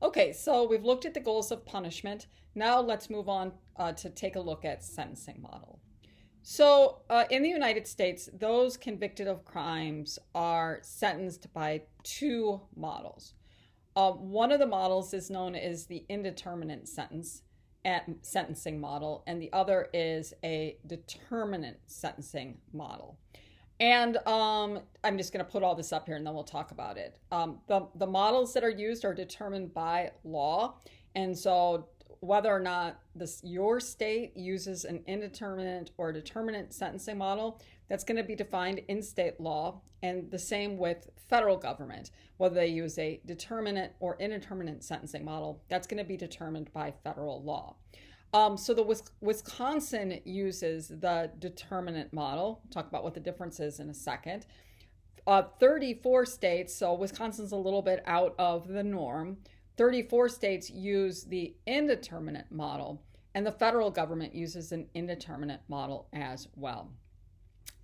Okay, so we've looked at the goals of punishment. Now let's move on to take a look at sentencing model. So in the United States, those convicted of crimes are sentenced by two models. One of the models is known as the indeterminate sentencing model, and the other is a determinate sentencing model. And I'm just going to put all this up here and then we'll talk about it. The models that are used are determined by law. And so whether or not your state uses an indeterminate or determinate sentencing model, that's going to be defined in state law. And the same with federal government, whether they use a determinate or indeterminate sentencing model, that's going to be determined by federal law. So the Wisconsin uses the determinate model. We'll talk about what the difference is in a second. 34 states, so Wisconsin's a little bit out of the norm. 34 states use the indeterminate model, and the federal government uses an indeterminate model as well.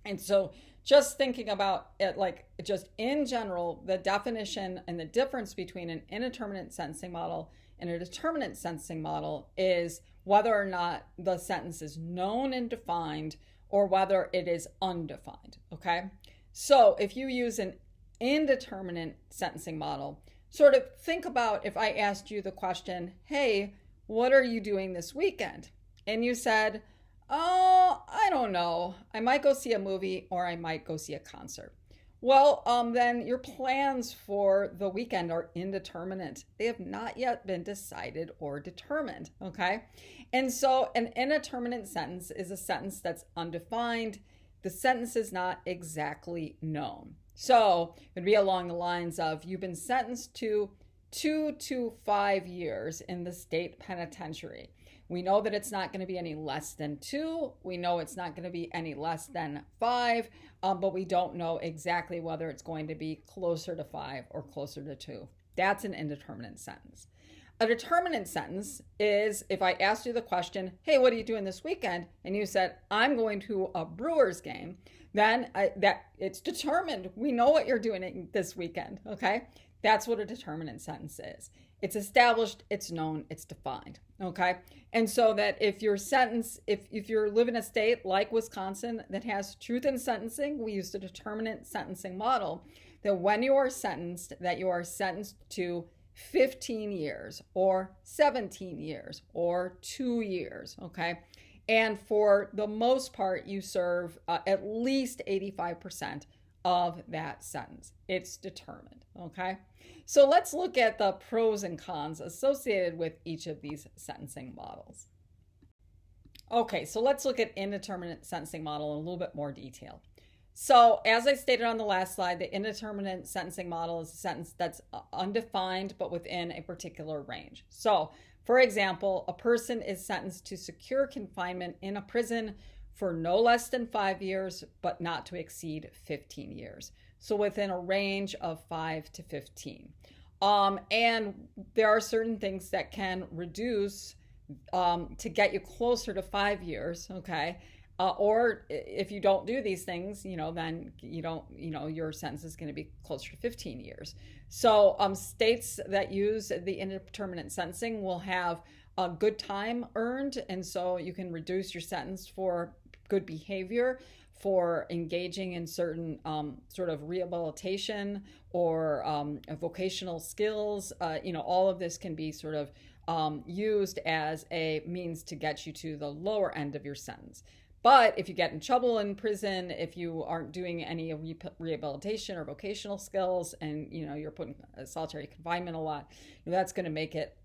And so just thinking about it, like just in general, the definition and the difference between an indeterminate sentencing model and a determinate sentencing model is whether or not the sentence is known and defined or whether it is undefined, okay? So if you use an indeterminate sentencing model, sort of think about if I asked you the question, hey, what are you doing this weekend? And you said, oh, I don't know. I might go see a movie or I might go see a concert. Well, then your plans for the weekend are indeterminate. They have not yet been decided or determined, okay? And so an indeterminate sentence is a sentence that's undefined. The sentence is not exactly known. So it would be along the lines of you've been sentenced to 2 to 5 years in the state penitentiary. We know that it's not going to be any less than 2. We know it's not going to be any less than 5, but we don't know exactly whether it's going to be closer to 5 or closer to 2. That's an indeterminate sentence. A determinate sentence is if I asked you the question, hey, what are you doing this weekend? And you said, I'm going to a Brewers game, then that it's determined. We know what you're doing this weekend, okay? That's what a determinate sentence is. It's established, it's known, it's defined, okay? And so that if you're sentenced, if you're living in a state like Wisconsin that has truth in sentencing, we use the determinate sentencing model, that when you are sentenced, that you are sentenced to 15 years or 17 years or 2 years, okay? And for the most part, you serve at least 85% of that sentence. It's determined, okay? So let's look at the pros and cons associated with each of these sentencing models. Okay, so let's look at indeterminate sentencing model in a little bit more detail. So as I stated on the last slide, the indeterminate sentencing model is a sentence that's undefined but within a particular range. So for example, a person is sentenced to secure confinement in a prison for no less than 5 years, but not to exceed 15 years. So within a range of 5 to 15. And there are certain things that can reduce to get you closer to 5 years, okay? Or if you don't do these things, then your sentence is going to be closer to 15 years. So states that use the indeterminate sentencing will have a good time earned. And so you can reduce your sentence for good behavior, for engaging in certain sort of rehabilitation or vocational skills. All of this can be sort of used as a means to get you to the lower end of your sentence. But if you get in trouble in prison, if you aren't doing any rehabilitation or vocational skills, and you're put in solitary confinement a lot, that's going to make it.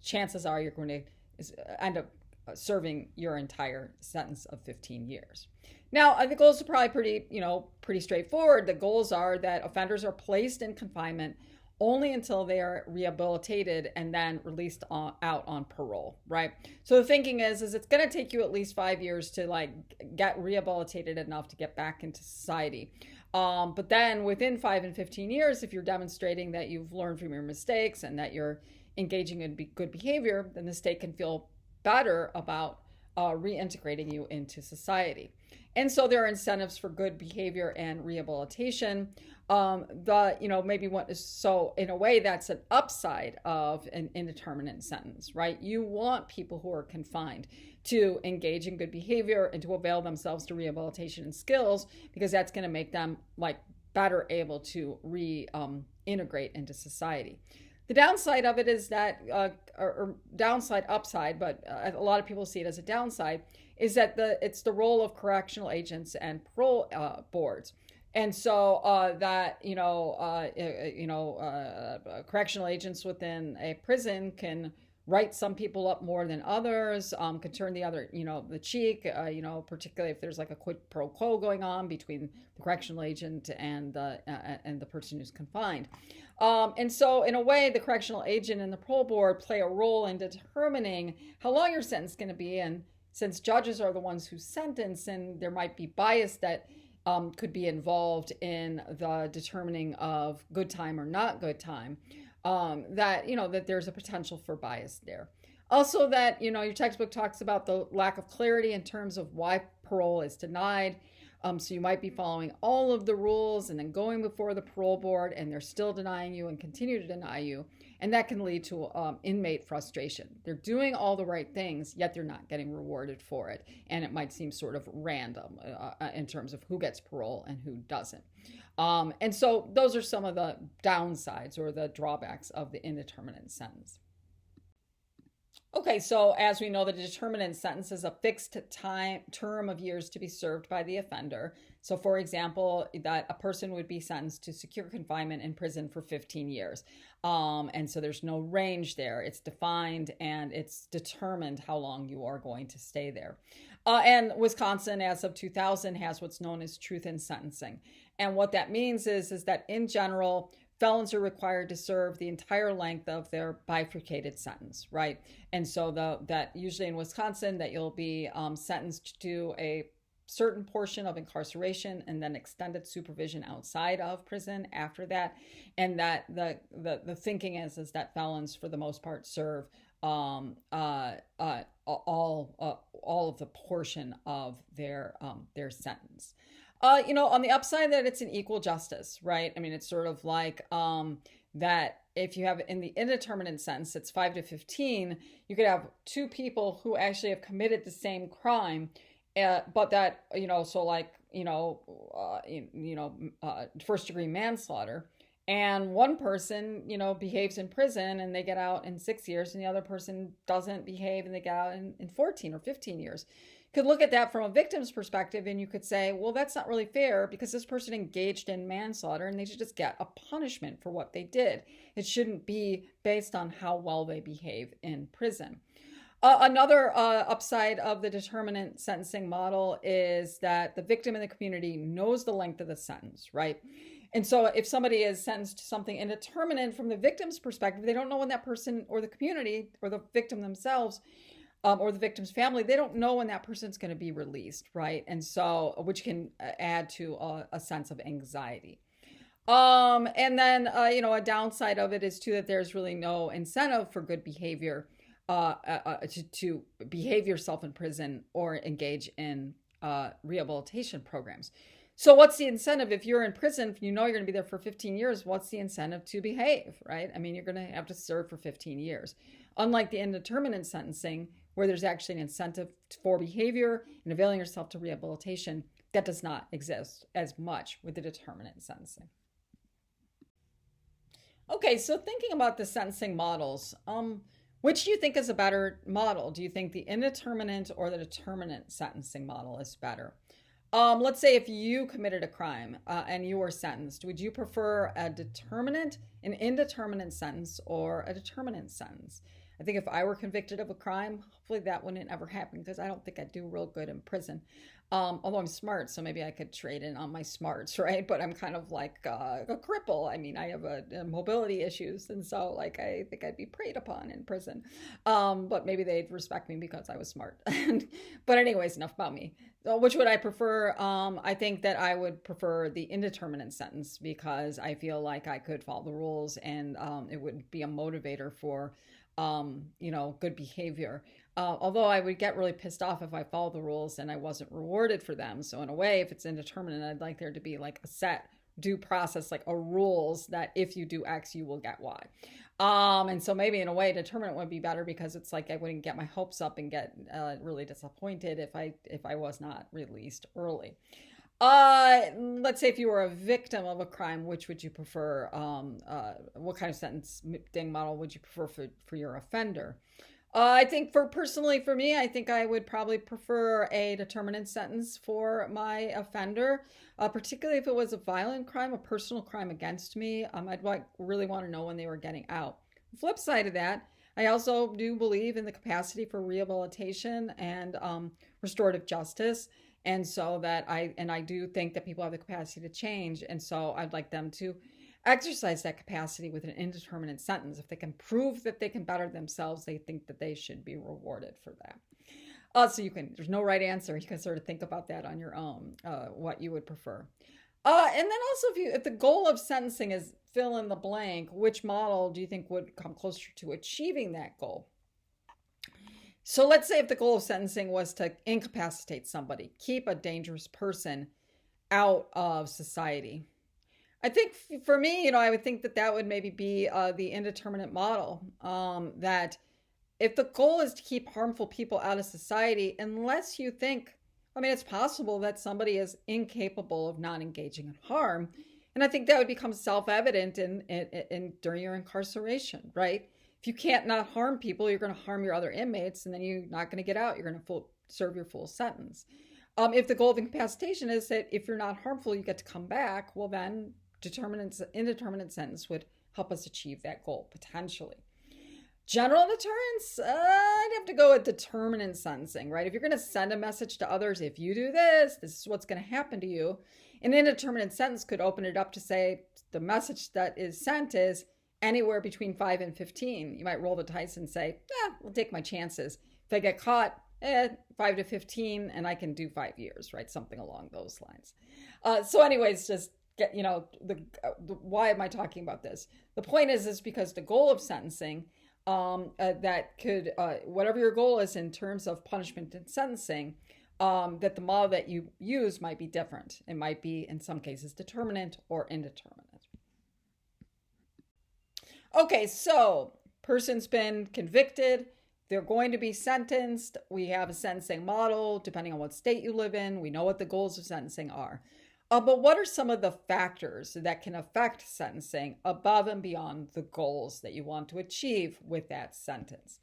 Chances are you're going to end up serving your entire sentence of 15 years. Now, the goals are probably pretty straightforward. The goals are that offenders are placed in confinement only until they are rehabilitated and then released out on parole, right? So the thinking is it's going to take you at least 5 years to get rehabilitated enough to get back into society. But then within 5 and 15 years, if you're demonstrating that you've learned from your mistakes and that you're engaging in good behavior, then the state can feel better about reintegrating you into society. And so there are incentives for good behavior and rehabilitation. Maybe what is so in a way that's an upside of an indeterminate sentence, right? You want people who are confined to engage in good behavior and to avail themselves to rehabilitation and skills, because that's going to make them like better able to reintegrate into society. The downside of it is that, or downside upside, but a lot of people see it as a downside, is that it's the role of correctional agents and parole boards. And so correctional agents within a prison can write some people up more than others, can turn the other, the cheek, particularly if there's like a quid pro quo going on between the correctional agent and the person who's confined. And so in a way, the correctional agent and the parole board play a role in determining how long your sentence is going to be. And since judges are the ones who sentence, and there might be bias that could be involved in the determining of good time or not good time, that there's a potential for bias there. Also that, your textbook talks about the lack of clarity in terms of why parole is denied. So you might be following all of the rules and then going before the parole board and they're still denying you and continue to deny you. And that can lead to inmate frustration. They're doing all the right things, yet they're not getting rewarded for it. And it might seem sort of random in terms of who gets parole and who doesn't. And so those are some of the downsides or the drawbacks of the indeterminate sentence. Okay, so as we know, the determinate sentence is a fixed term of years to be served by the offender. So for example, that a person would be sentenced to secure confinement in prison for 15 years. And so there's no range there. It's defined and it's determined how long you are going to stay there. And Wisconsin, as of 2000, has what's known as truth in sentencing. And what that means is that in general, felons are required to serve the entire length of their bifurcated sentence, right? And so that usually in Wisconsin, that you'll be sentenced to a certain portion of incarceration and then extended supervision outside of prison after that. And that the thinking is that felons, for the most part, serve all of the portion of their sentence. On the upside, that it's an equal justice, right? I mean, it's sort of like that if you have in the indeterminate sentence, it's 5 to 15, you could have two people who actually have committed the same crime, but that, first degree manslaughter. And one person, behaves in prison and they get out in 6 years, and the other person doesn't behave and they get out in 14 or 15 years. Could look at that from a victim's perspective, and you could say, well, that's not really fair because this person engaged in manslaughter and they should just get a punishment for what they did. It shouldn't be based on how well they behave in prison. Another upside of the determinate sentencing model is that the victim in the community knows the length of the sentence, right? And so if somebody is sentenced to something indeterminate from the victim's perspective, they don't know when that person or the community or the victim themselves or the victim's family, they don't know when that person's going to be released, right? And so, which can add to a sense of anxiety. And then, a downside of it is too that there's really no incentive for good behavior to behave yourself in prison or engage in rehabilitation programs. So what's the incentive? If you're in prison, you're going to be there for 15 years. What's the incentive to behave, right? I mean, you're going to have to serve for 15 years. Unlike the indeterminate sentencing, where there's actually an incentive for behavior and availing yourself to rehabilitation, that does not exist as much with the determinate sentencing. Okay, so thinking about the sentencing models, which do you think is a better model? Do you think the indeterminate or the determinate sentencing model is better? Let's say if you committed a crime and you were sentenced, would you prefer an indeterminate sentence or a determinate sentence? I think if I were convicted of a crime, hopefully that wouldn't ever happen because I don't think I'd do real good in prison. Although I'm smart, so maybe I could trade in on my smarts, right? But I'm kind of like a cripple. I mean, I have mobility issues, and so I think I'd be preyed upon in prison. But maybe they'd respect me because I was smart. But anyways, enough about me. Which would I prefer? I think that I would prefer the indeterminate sentence because I feel like I could follow the rules and it would be a motivator for, good behavior. Although I would get really pissed off if I followed the rules and I wasn't rewarded for them. So in a way, if it's indeterminate, I'd like there to be like a set due process, like a rules that if you do X, you will get Y. And so maybe in a way, determinant would be better because it's like I wouldn't get my hopes up and get really disappointed if I was not released early. Let's say if you were a victim of a crime, which would you prefer? What kind of sentencing model would you prefer for your offender? I think personally for me, I think I would probably prefer a determinate sentence for my offender, particularly if it was a violent crime, a personal crime against me. I'd really want to know when they were getting out. The flip side of that, I also do believe in the capacity for rehabilitation and restorative justice. And so I do think that people have the capacity to change. And so I'd like them to exercise that capacity with an indeterminate sentence. If they can prove that they can better themselves, they think that they should be rewarded for that. So there's no right answer. You can sort of think about that on your own, what you would prefer. And then also if the goal of sentencing is fill in the blank, which model do you think would come closer to achieving that goal? So let's say if the goal of sentencing was to incapacitate somebody, keep a dangerous person out of society. I think for me, I would think that would maybe be the indeterminate model. That if the goal is to keep harmful people out of society, unless you think, it's possible that somebody is incapable of not engaging in harm. And I think that would become self-evident during your incarceration, right? If you can't not harm people, you're going to harm your other inmates, and then you're not going to get out. You're going to serve your full sentence. If the goal of incapacitation is that if you're not harmful, you get to come back, well then indeterminate sentence would help us achieve that goal, potentially. General deterrence, I'd have to go with determinate sentencing, right? If you're going to send a message to others, if you do this is what's going to happen to you. An indeterminate sentence could open it up to say the message that is sent is anywhere between 5 and 15. You might roll the dice and say, I'll take my chances. If I get caught, 5 to 15, and I can do 5 years, right? Something along those lines. So anyways, just get, why am I talking about this? The point is because the goal of sentencing, that could, whatever your goal is in terms of punishment and sentencing, that the model that you use might be different. It might be, in some cases, determinate or indeterminate. Okay, so person's been convicted. They're going to be sentenced. We have a sentencing model, depending on what state you live in. We know what the goals of sentencing are. But what are some of the factors that can affect sentencing above and beyond the goals that you want to achieve with that sentence?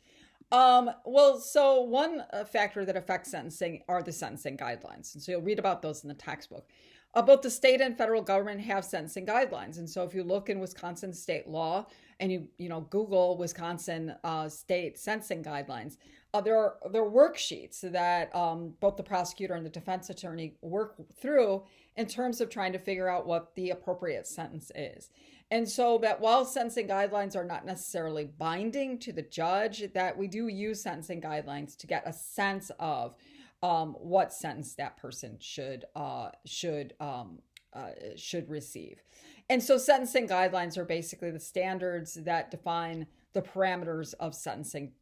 So one factor that affects sentencing are the sentencing guidelines. And so you'll read about those in the textbook. Both the state and federal government have sentencing guidelines. And so if you look in Wisconsin state law and you Google Wisconsin state sentencing guidelines, there are worksheets that both the prosecutor and the defense attorney work through in terms of trying to figure out what the appropriate sentence is. And so that while sentencing guidelines are not necessarily binding to the judge, that we do use sentencing guidelines to get a sense of what sentence that person should receive. And so sentencing guidelines are basically the standards that define the parameters of sentencing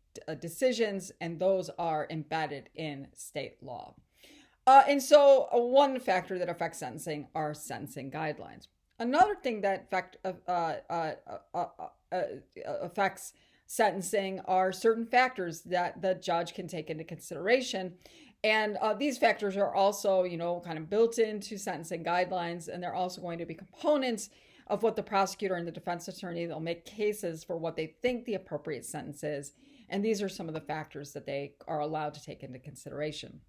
decisions, and those are embedded in state law. And so one factor that affects sentencing are sentencing guidelines. Another thing that affects sentencing are certain factors that the judge can take into consideration. And these factors are also, kind of built into sentencing guidelines, and they're also going to be components of what the prosecutor and the defense attorney, they'll make cases for what they think the appropriate sentence is. And these are some of the factors that they are allowed to take into consideration.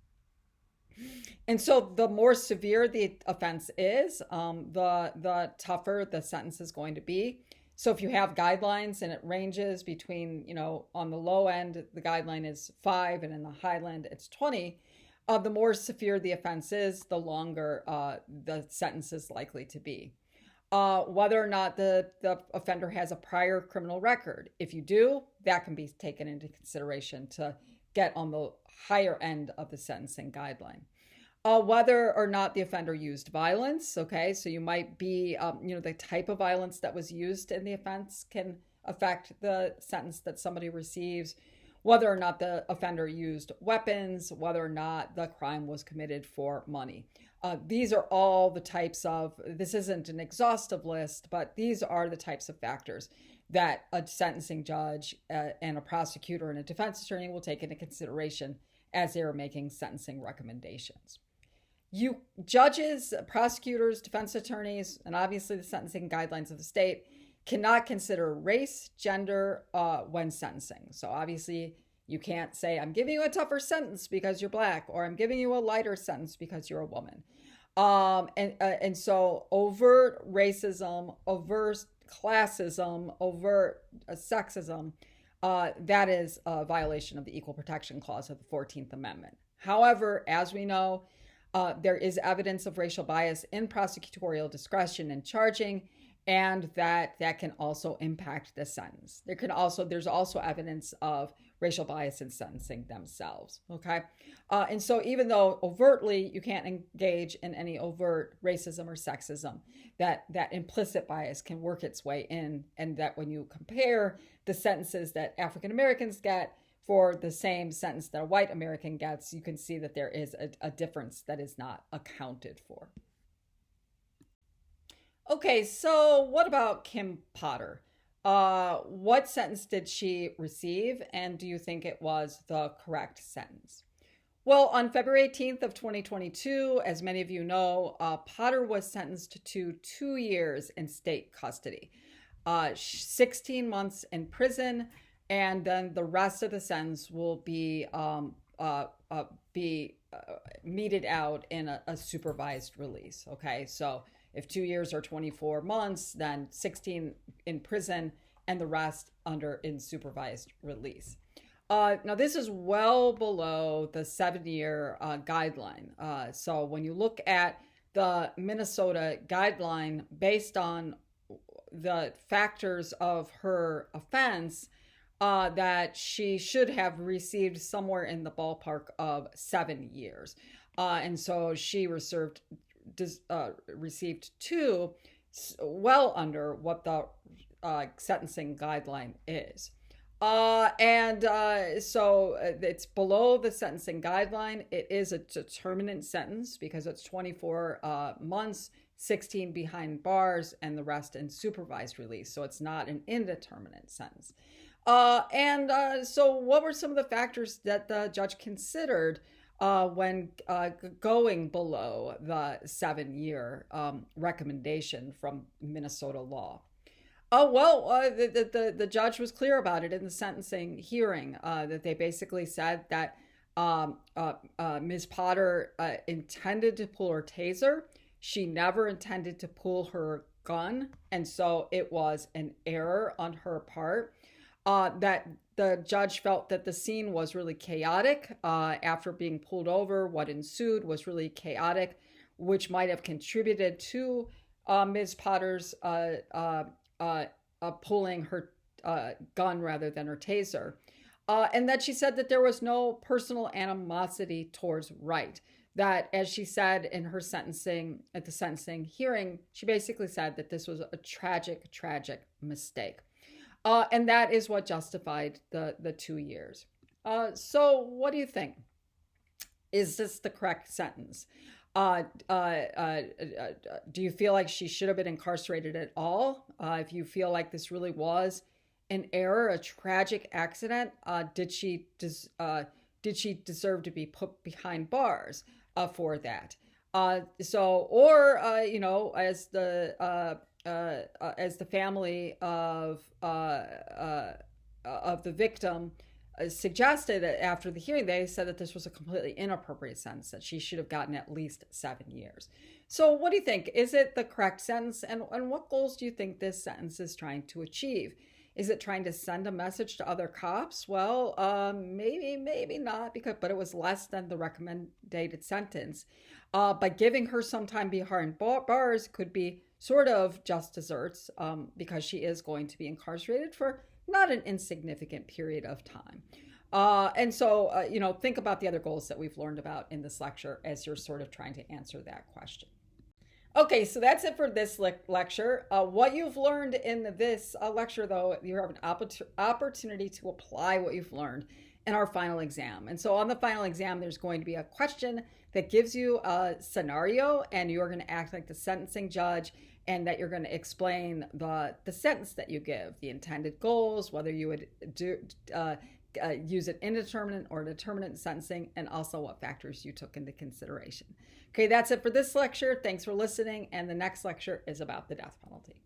And so the more severe the offense is, the tougher the sentence is going to be. So if you have guidelines and it ranges between, on the low end, the guideline is 5, and in the high end, it's 20. The more severe the offense is, the longer the sentence is likely to be. Whether or not the offender has a prior criminal record. If you do, that can be taken into consideration to get on the higher end of the sentencing guideline. Whether or not the offender used violence. Okay, so you might be, the type of violence that was used in the offense can affect the sentence that somebody receives. Whether or not the offender used weapons, whether or not the crime was committed for money. These are all the types of, this isn't an exhaustive list, but these are the types of factors that a sentencing judge and a prosecutor and a defense attorney will take into consideration as they are making sentencing recommendations. You judges, prosecutors, defense attorneys, and obviously the sentencing guidelines of the state cannot consider race, gender when sentencing. So obviously you can't say, I'm giving you a tougher sentence because you're black, or I'm giving you a lighter sentence because you're a woman. And so overt racism, overt classism, overt sexism, that is a violation of the Equal Protection Clause of the 14th Amendment. However, as we know, there is evidence of racial bias in prosecutorial discretion in charging, and that can also impact the sentence. There's also evidence of racial bias in sentencing themselves. Okay, and so even though overtly you can't engage in any overt racism or sexism, that implicit bias can work its way in, and that when you compare the sentences that African Americans get for the same sentence that a white American gets, you can see that there is a difference that is not accounted for. Okay, so what about Kim Potter? What sentence did she receive, and do you think it was the correct sentence? Well, on February 18th of 2022, as many of you know, Potter was sentenced to 2 years in state custody, 16 months in prison, and then the rest of the sentence will be meted out in a supervised release. Okay, so if 2 years or 24 months, then 16 in prison and the rest in supervised release. Now, this is well below the 7-year guideline. So when you look at the Minnesota guideline based on the factors of her offense, that she should have received somewhere in the ballpark of 7 years. And so she received 2, well under what the sentencing guideline is. So it's below the sentencing guideline. It is a determinate sentence because it's 24 months, 16 behind bars, and the rest in supervised release. So it's not an indeterminate sentence. So what were some of the factors that the judge considered when going below the 7-year recommendation from Minnesota law? The judge was clear about it in the sentencing hearing, that they basically said that Ms. Potter intended to pull her taser. She never intended to pull her gun, and so it was an error on her part. That the judge felt that the scene was really chaotic after being pulled over. What ensued was really chaotic, which might have contributed to Ms. Potter's pulling her gun rather than her taser. And that she said that there was no personal animosity towards Wright. That, as she said in her sentencing, at the sentencing hearing, she basically said that this was a tragic, tragic mistake. And that is what justified the 2 years. So what do you think? Is this the correct sentence? Do you feel like she should have been incarcerated at all? If you feel like this really was an error, a tragic accident, did she deserve to be put behind bars for that? As the family of the victim suggested after the hearing, they said that this was a completely inappropriate sentence, that she should have gotten at least 7 years. So what do you think? Is it the correct sentence? And what goals do you think this sentence is trying to achieve? Is it trying to send a message to other cops? Well, maybe not, but it was less than the recommended sentence. By giving her some time behind bars could be sort of just desserts, because she is going to be incarcerated for not an insignificant period of time. Think about the other goals that we've learned about in this lecture as you're sort of trying to answer that question. Okay, so that's it for this lecture. What you've learned in this lecture, though, you have an opportunity to apply what you've learned in our final exam. And so on the final exam, there's going to be a question that gives you a scenario, and you're going to act like the sentencing judge, and that you're going to explain the sentence that you give, the intended goals, whether you would use an indeterminate or determinate sentencing, and also what factors you took into consideration. Okay, that's it for this lecture. Thanks for listening, and the next lecture is about the death penalty.